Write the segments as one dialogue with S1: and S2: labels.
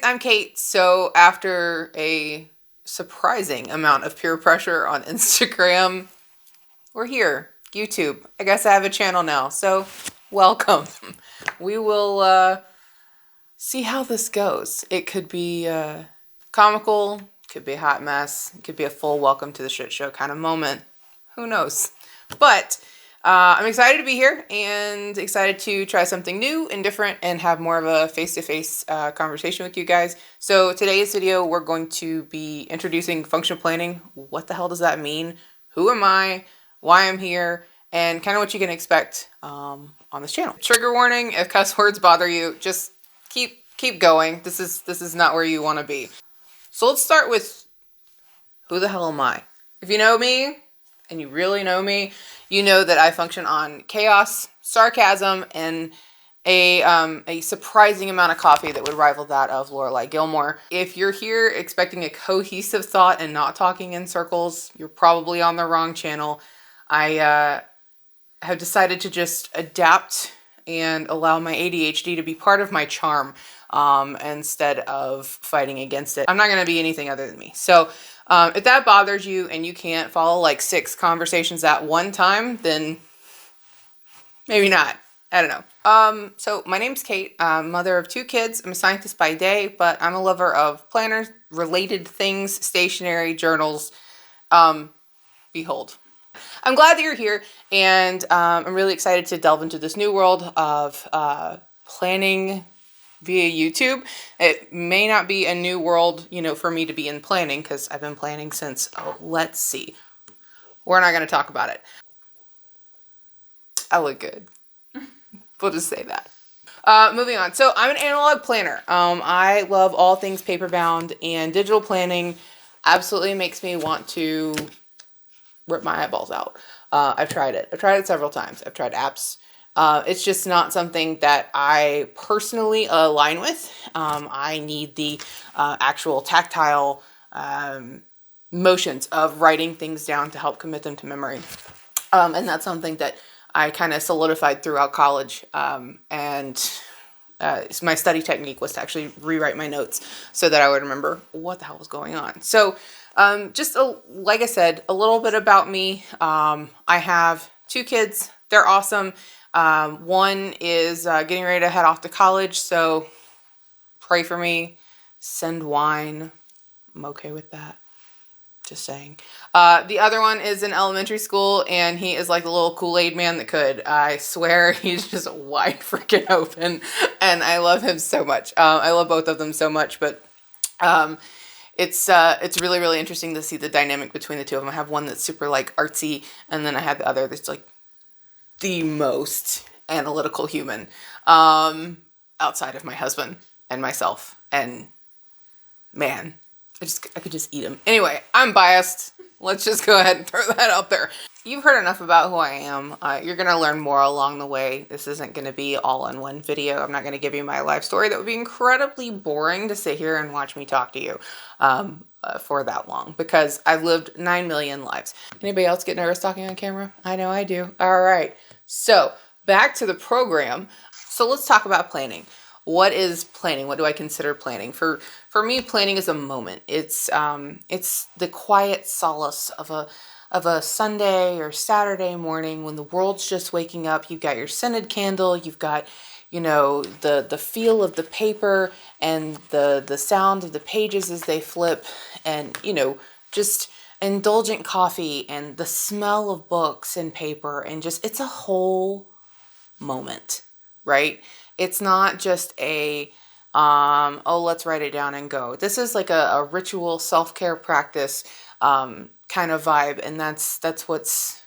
S1: I'm Kate. So after a surprising amount of peer pressure on Instagram, we're here. YouTube. I guess I have a channel now. So welcome. We will see how this goes. It could be comical, could be a hot mess, it could be a full welcome to the shit show kind of moment. Who knows? But I'm excited to be here and excited to try something new and different and have more of a face-to-face conversation with you guys. So today's video, we're going to be introducing functional planning. What the hell does that mean? Who am I? Why I'm here? And kind of what you can expect on this channel. Trigger warning, if cuss words bother you, just keep going. This is not where you want to be. So let's start with, who the hell am I? If you know me, and you really know me, you know that I function on chaos, sarcasm, and a surprising amount of coffee that would rival that of Lorelai Gilmore. If you're here expecting a cohesive thought and not talking in circles, you're probably on the wrong channel. I have decided to just adapt and allow my ADHD to be part of my charm instead of fighting against it. I'm not going to be anything other than me. So if that bothers you and you can't follow like 6 conversations at one time, then maybe not. I don't know. So my name's Kate. I'm mother of 2 kids. I'm a scientist by day, but I'm a lover of planners, related things, stationery, journals. Behold. I'm glad that you're here, and I'm really excited to delve into this new world of planning via YouTube. It may not be a new world, you know, for me to be in planning, because I've been planning since, let's see. We're not going to talk about it. I look good. We'll just say that. Moving on. So I'm an analog planner. I love all things paper bound, and digital planning absolutely makes me want to rip my eyeballs out. I've tried it. I've tried it several times. I've tried apps. It's just not something that I personally align with. I need the actual tactile motions of writing things down to help commit them to memory. And that's something that I kind of solidified throughout college. And my study technique was to actually rewrite my notes so that I would remember what the hell was going on. So like I said, a little bit about me. I have 2 kids. They're awesome. One is getting ready to head off to college, so pray for me. Send wine. I'm okay with that. Just saying. The other one is in elementary school, and he is like the little Kool-Aid man that could. I swear he's just wide freaking open, and I love him so much. I love both of them so much, but it's really, really interesting to see the dynamic between the 2 of them. I have one that's super like artsy, and then I have the other that's like the most analytical human outside of my husband and myself. And man, I could just eat him. Anyway, I'm biased. Let's just go ahead and throw that out there. You've heard enough about who I am. You're going to learn more along the way. This isn't going to be all in one video. I'm not going to give you my life story. That would be incredibly boring to sit here and watch me talk to you for that long, because I've lived 9 million lives. Anybody else get nervous talking on camera? I know I do. All right. So back to the program. So let's talk about planning. What is planning? What do I consider planning? For me, planning is a moment. It's the quiet solace of a Sunday or Saturday morning when the world's just waking up. You've got your scented candle. You've got, you know, the feel of the paper and the sound of the pages as they flip, and, you know, just indulgent coffee and the smell of books and paper, and just, it's a whole moment, right? It's not just a, oh, let's write it down and go. This is like a ritual self-care practice kind of vibe. And that's what's,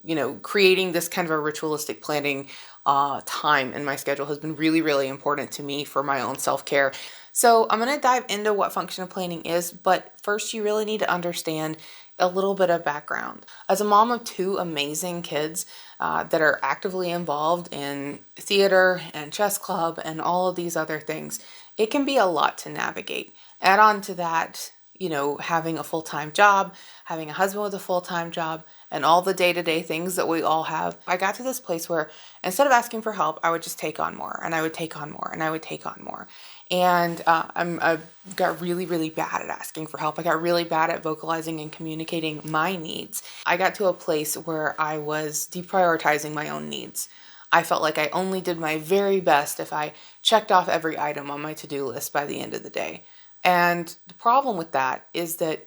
S1: you know, creating this kind of a ritualistic planning time in my schedule has been really, really important to me for my own self-care. So I'm going to dive into what functional planning is, but first you really need to understand a little bit of background. As a mom of 2 amazing kids that are actively involved in theater and chess club and all of these other things, it can be a lot to navigate. Add on to that, you know, having a full-time job, having a husband with a full-time job, and all the day-to-day things that we all have. I got to this place where instead of asking for help, I would just take on more, and I would take on more, and I would take on more. And I got really, really bad at asking for help. I got really bad at vocalizing and communicating my needs. I got to a place where I was deprioritizing my own needs. I felt like I only did my very best if I checked off every item on my to-do list by the end of the day. And the problem with that is that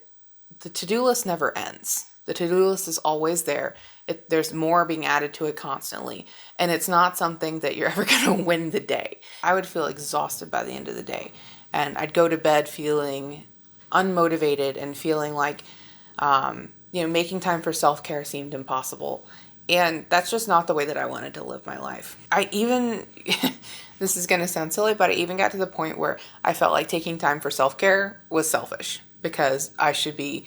S1: the to-do list never ends. The to-do list is always there. There's more being added to it constantly. And it's not something that you're ever going to win the day. I would feel exhausted by the end of the day. And I'd go to bed feeling unmotivated and feeling like, making time for self-care seemed impossible. And that's just not the way that I wanted to live my life. I even, this is going to sound silly, but I even got to the point where I felt like taking time for self-care was selfish because I should be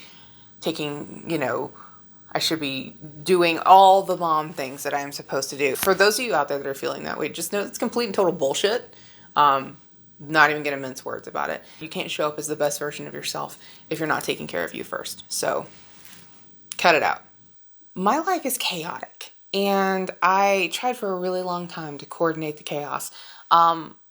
S1: I should be doing all the mom things that I'm supposed to do. For those of you out there that are feeling that way, just know it's complete and total bullshit. Not even going to mince words about it. You can't show up as the best version of yourself if you're not taking care of you first. So cut it out. My life is chaotic, and I tried for a really long time to coordinate the chaos.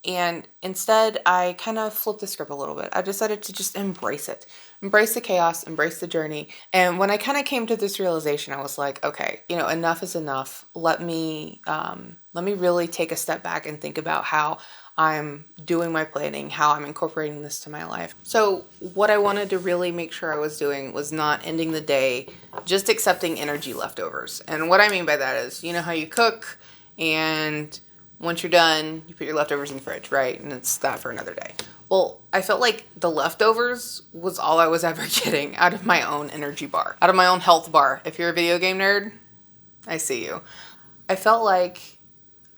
S1: And instead, I kind of flipped the script a little bit. I decided to just embrace it, embrace the chaos, embrace the journey. And when I kind of came to this realization, I was like, okay, enough is enough. Let me really take a step back and think about how I'm doing my planning, how I'm incorporating this to my life. So what I wanted to really make sure I was doing was not ending the day just accepting energy leftovers. And what I mean by that is, you know how you cook and once you're done, you put your leftovers in the fridge, right? And it's that for another day. Well, I felt like the leftovers was all I was ever getting out of my own energy bar, out of my own health bar. If you're a video game nerd, I see you. I felt like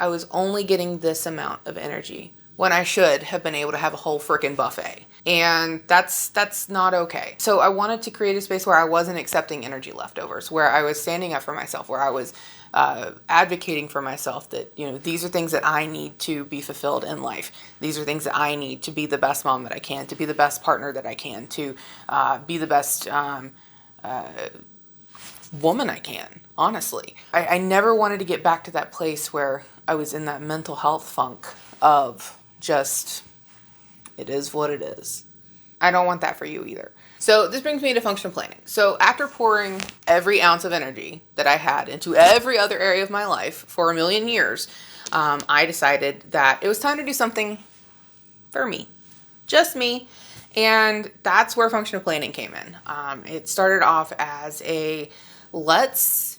S1: I was only getting this amount of energy when I should have been able to have a whole freaking buffet. And that's not okay. So I wanted to create a space where I wasn't accepting energy leftovers, where I was standing up for myself, where I was advocating for myself that, these are things that I need to be fulfilled in life. These are things that I need to be the best mom that I can, to be the best partner that I can, to be the best woman I can, honestly. I never wanted to get back to that place where I was in that mental health funk of just, it is what it is. I don't want that for you either. So this brings me to functional planning. So after pouring every ounce of energy that I had into every other area of my life for a million years, I decided that it was time to do something for me, just me. And that's where functional planning came in. It started off as let's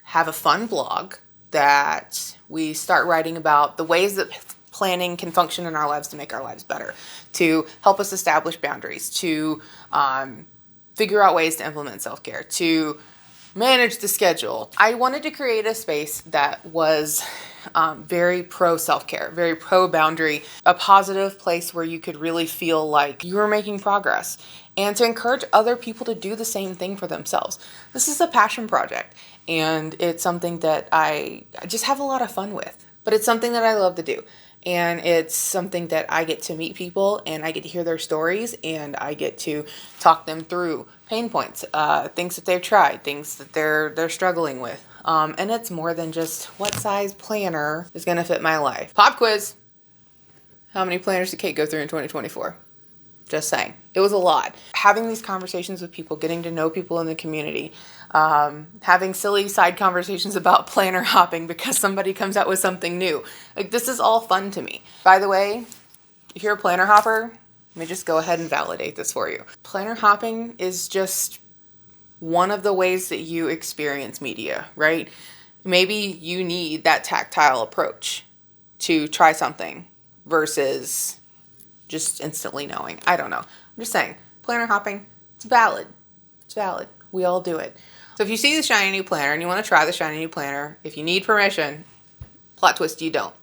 S1: have a fun blog that we start writing about the ways that planning can function in our lives to make our lives better, to help us establish boundaries, to figure out ways to implement self-care, to manage the schedule. I wanted to create a space that was very pro self-care, very pro boundary, a positive place where you could really feel like you were making progress, and to encourage other people to do the same thing for themselves. This is a passion project, and it's something that I just have a lot of fun with, but it's something that I love to do. And it's something that I get to meet people and I get to hear their stories and I get to talk them through pain points, things that they've tried, things that they're struggling with. And it's more than just what size planner is going to fit my life. Pop quiz. How many planners did Kate go through in 2024? Just saying. It was a lot. Having these conversations with people, getting to know people in the community, having silly side conversations about planner hopping because somebody comes out with something new. Like, this is all fun to me. By the way, if you're a planner hopper, let me just go ahead and validate this for you. Planner hopping is just one of the ways that you experience media, right? Maybe you need that tactile approach to try something versus just instantly knowing. I don't know. I'm just saying, planner hopping, it's valid. It's valid. We all do it. So if you see the shiny new planner and you want to try the shiny new planner, if you need permission, plot twist, you don't.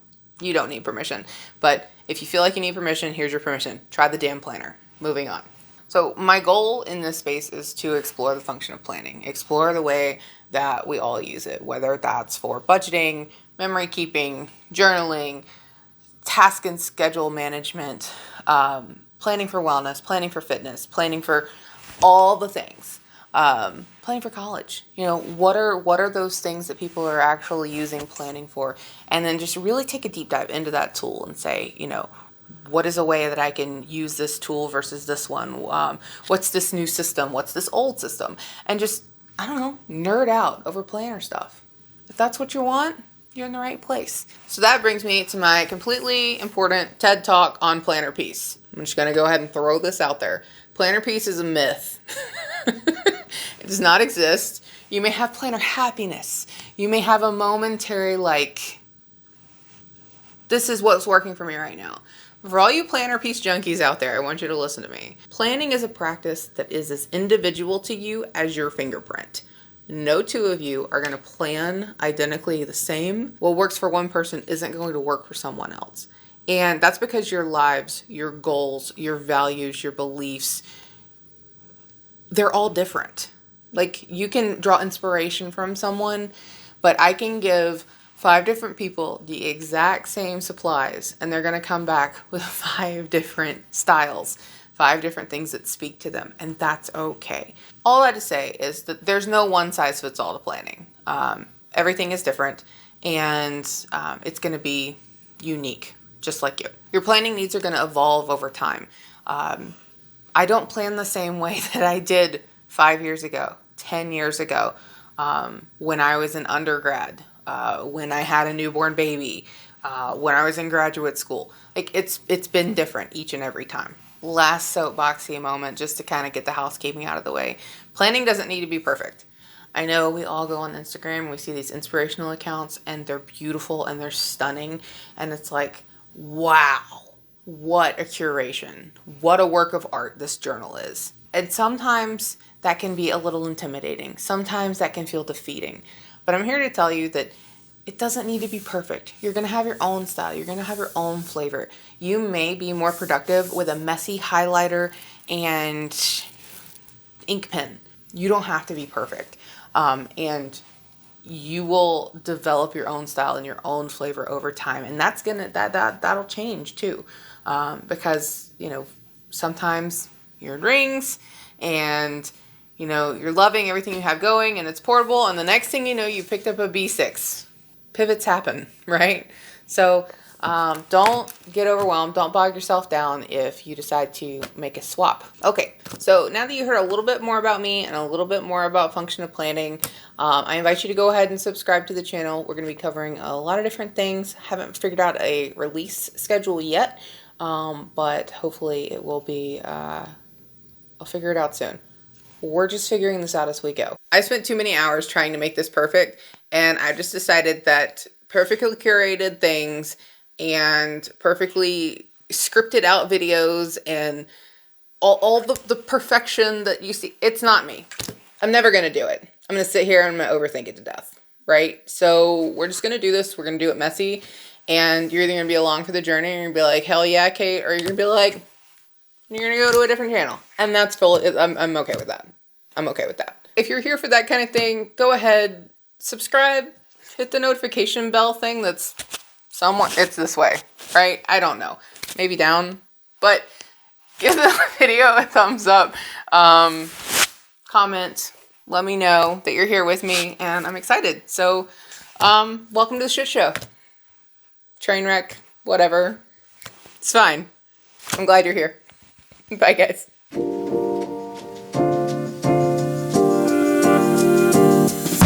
S1: You don't need permission. But if you feel like you need permission, here's your permission. Try the damn planner. Moving on. So my goal in this space is to explore the function of planning, explore the way that we all use it, whether that's for budgeting, memory keeping, journaling, task and schedule management, planning for wellness, planning for fitness, planning for all the things, planning for college. What are those things that people are actually using planning for? And then just really take a deep dive into that tool and say, what is a way that I can use this tool versus this one? What's this new system? What's this old system? And just, I don't know, nerd out over planner stuff. If that's what you want, you're in the right place. So that brings me to my completely important TED Talk on planner peace. I'm just going to go ahead and throw this out there. Planner peace is a myth. It does not exist. You may have planner happiness. You may have a momentary, like, this is what's working for me right now. For all you planner peace junkies out there, I want you to listen to me. Planning is a practice that is as individual to you as your fingerprint. No two of you are going to plan identically the same. What works for one person isn't going to work for someone else. And that's because your lives, your goals, your values, your beliefs, they're all different. Like, you can draw inspiration from someone, but I can give 5 different people the exact same supplies, and they're going to come back with 5 different styles, 5 different things that speak to them, and that's okay. All that to say is that there's no one size fits all to planning. Everything is different, and it's going to be unique, just like you. Your planning needs are going to evolve over time. I don't plan the same way that I did 5 years ago, 10 years ago, when I was an undergrad, when I had a newborn baby, when I was in graduate school. Like, it's been different each and every time. Last soapboxy moment, just to kind of get the housekeeping out of the way. Planning doesn't need to be perfect. I know we all go on Instagram, we see these inspirational accounts, and they're beautiful and they're stunning, and it's like, wow, what a curation. What a work of art this journal is. And sometimes that can be a little intimidating. Sometimes that can feel defeating. But I'm here to tell you that it doesn't need to be perfect. You're going to have your own style. You're going to have your own flavor. You may be more productive with a messy highlighter and ink pen. You don't have to be perfect. And you will develop your own style and your own flavor over time. And that's that'll change too. Because, sometimes you're in rings and, you're loving everything you have going and it's portable. And the next thing you know, you picked up a B6. Pivots happen, right? So don't get overwhelmed. Don't bog yourself down if you decide to make a swap. Okay, so now that you heard a little bit more about me and a little bit more about functional planning, I invite you to go ahead and subscribe to the channel. We're going to be covering a lot of different things. Haven't figured out a release schedule yet, but hopefully it will be, I'll figure it out soon. We're just figuring this out as we go. I spent too many hours trying to make this perfect, and I just decided that perfectly curated things and perfectly scripted out videos and all the perfection that you see, it's not me. I'm never going to do it. I'm going to sit here and I'm going to overthink it to death, right? So we're just going to do this. We're going to do it messy, and you're either going to be along for the journey and you're going to be like, hell yeah, Kate, or you're going to be like, you're going to go to a different channel. And that's full. I'm okay with that. I'm okay with that. If you're here for that kind of thing, go ahead, subscribe, hit the notification bell thing that's somewhat, it's this way, right? I don't know. Maybe down, but give the video a thumbs up. Comment, let me know that you're here with me, and I'm excited. So, welcome to the shit show. Train wreck, whatever. It's fine. I'm glad you're here. Bye, guys.